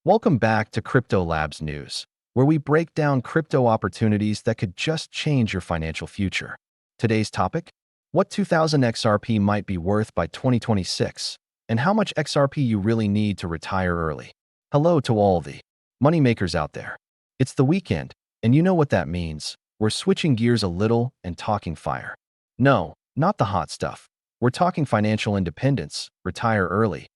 Welcome back to Crypto Labs News, where we break down crypto opportunities that could just change your financial future. Today's topic: what 2000 XRP might be worth by 2026, and how much XRP you really need to retire early. Hello to all the moneymakers out there. It's the weekend, and you know what that means. We're switching gears a little and talking fire. No, not the hot stuff. We're talking financial independence, retire early.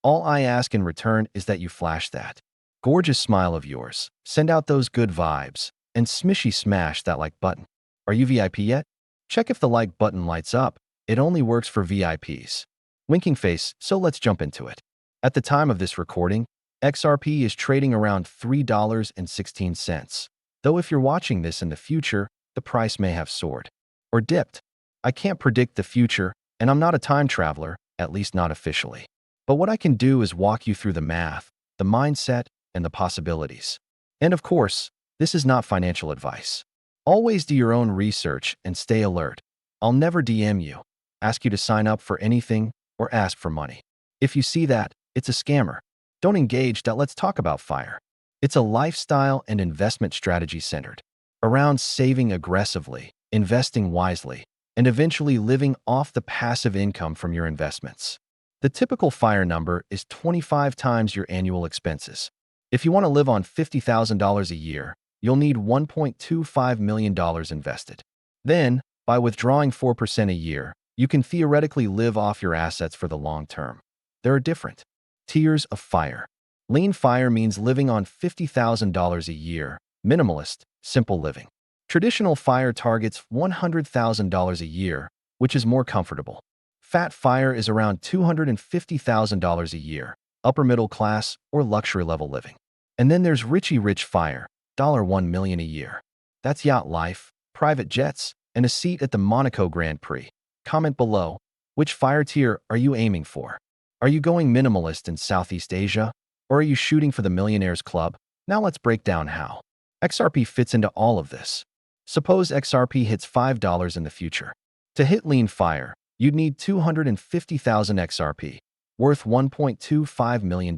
All I ask in return is that you flash that gorgeous smile of yours, send out those good vibes, and smash that like button. Are you VIP yet? Check if the like button lights up. It only works for VIPs. Winking face, so let's jump into it. At the time of this recording, XRP is trading around $3.16. Though if you're watching this in the future, the price may have soared or dipped. I can't predict the future, and I'm not a time traveler, at least not officially. But what I can do is walk you through the math, the mindset, and the possibilities. And of course, this is not financial advice. Always do your own research and stay alert. I'll never DM you, ask you to sign up for anything, or ask for money. If you see that, it's a scammer. Don't engage that. Let's talk about FIRE. It's a lifestyle and investment strategy centered around saving aggressively, investing wisely, and eventually living off the passive income from your investments. The typical FIRE number is 25 times your annual expenses. If you want to live on $50,000 a year, you'll need $1.25 million invested. Then, by withdrawing 4% a year, you can theoretically live off your assets for the long term. There are different tiers of FIRE. Lean FIRE means living on $50,000 a year, minimalist, simple living. Traditional FIRE targets $100,000 a year, which is more comfortable. Fat FIRE is around $250,000 a year, upper middle class or luxury level living. And then there's Richie Rich FIRE, $1 million a year. That's yacht life, private jets, and a seat at the Monaco Grand Prix. Comment below, which FIRE tier are you aiming for? Are you going minimalist in Southeast Asia, or are you shooting for the Millionaires Club? Now let's break down how XRP fits into all of this. Suppose XRP hits $5 in the future. To hit lean FIRE, you'd need 250,000 XRP, worth $1.25 million.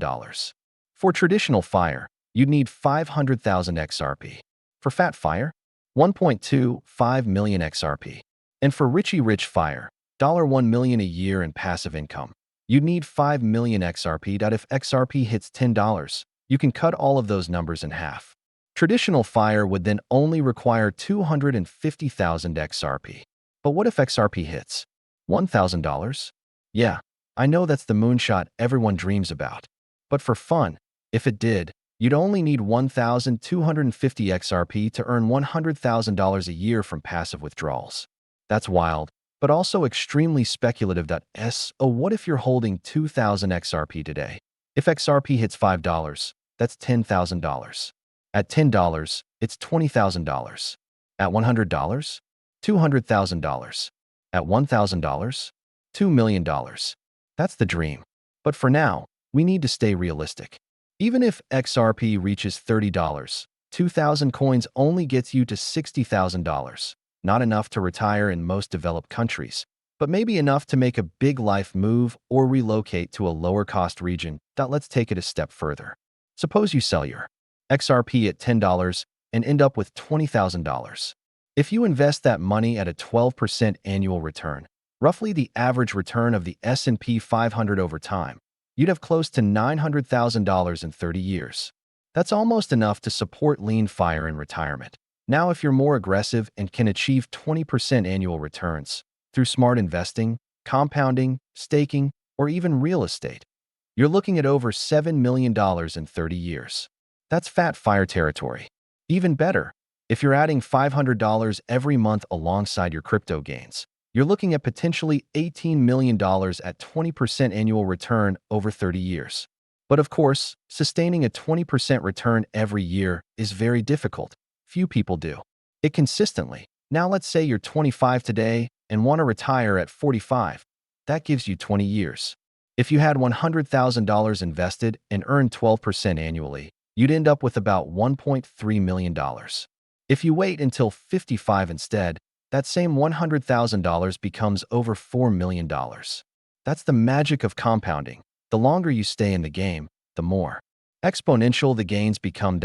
For traditional FIRE, you'd need 500,000 XRP. For fat FIRE, 1.25 million XRP. And for Richie Rich FIRE, $1 million a year in passive income, you'd need 5 million XRP. If XRP hits $10, you can cut all of those numbers in half. Traditional FIRE would then only require 250,000 XRP. But what if XRP hits $1,000? Yeah, I know that's the moonshot everyone dreams about. But for fun, if it did, you'd only need 1,250 XRP to earn $100,000 a year from passive withdrawals. That's wild, but also extremely speculative. What if you're holding 2,000 XRP today? If XRP hits $5, that's $10,000. At $10, it's $20,000. At $100, $200,000. At $1,000, $2 million. That's the dream. But for now, we need to stay realistic. Even if XRP reaches $30, 2,000 coins only gets you to $60,000. Not enough to retire in most developed countries, but maybe enough to make a big life move or relocate to a lower-cost region. Let's take it a step further. Suppose you sell your XRP at $10 and end up with $20,000. If you invest that money at a 12% annual return, roughly the average return of the S&P 500 over time, you'd have close to $900,000 in 30 years. That's almost enough to support lean FIRE in retirement. Now, if you're more aggressive and can achieve 20% annual returns through smart investing, compounding, staking, or even real estate, you're looking at over $7 million in 30 years. That's fat FIRE territory. Even better, if you're adding $500 every month alongside your crypto gains, you're looking at potentially $18 million at 20% annual return over 30 years. But of course, sustaining a 20% return every year is very difficult. Few people do it consistently. Now let's say you're 25 today and want to retire at 45. That gives you 20 years. If you had $100,000 invested and earned 12% annually, you'd end up with about $1.3 million. If you wait until 55 instead, that same $100,000 becomes over $4 million. That's the magic of compounding. The longer you stay in the game, the more Exponential, the gains become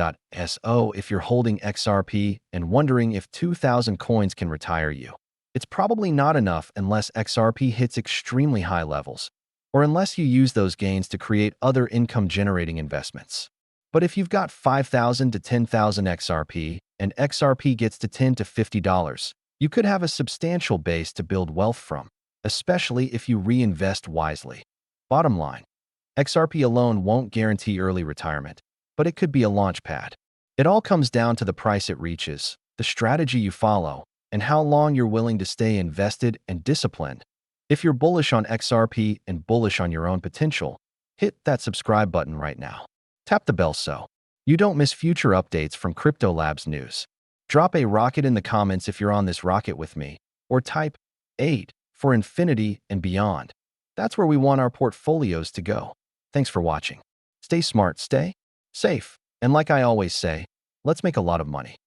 .so if you're holding XRP and wondering if 2,000 coins can retire you. It's probably not enough unless XRP hits extremely high levels, or unless you use those gains to create other income-generating investments. But if you've got 5,000 to 10,000 XRP and XRP gets to $10 to $50, you could have a substantial base to build wealth from, especially if you reinvest wisely. Bottom line, XRP alone won't guarantee early retirement, but it could be a launchpad. It all comes down to the price it reaches, the strategy you follow, and how long you're willing to stay invested and disciplined. If you're bullish on XRP and bullish on your own potential, hit that subscribe button right now. Tap the bell so you don't miss future updates from Crypto Labs news. Drop a rocket in the comments if you're on this rocket with me, or type 8 for infinity and beyond. That's where we want our portfolios to go. Thanks for watching. Stay smart, stay safe, and like I always say, let's make a lot of money.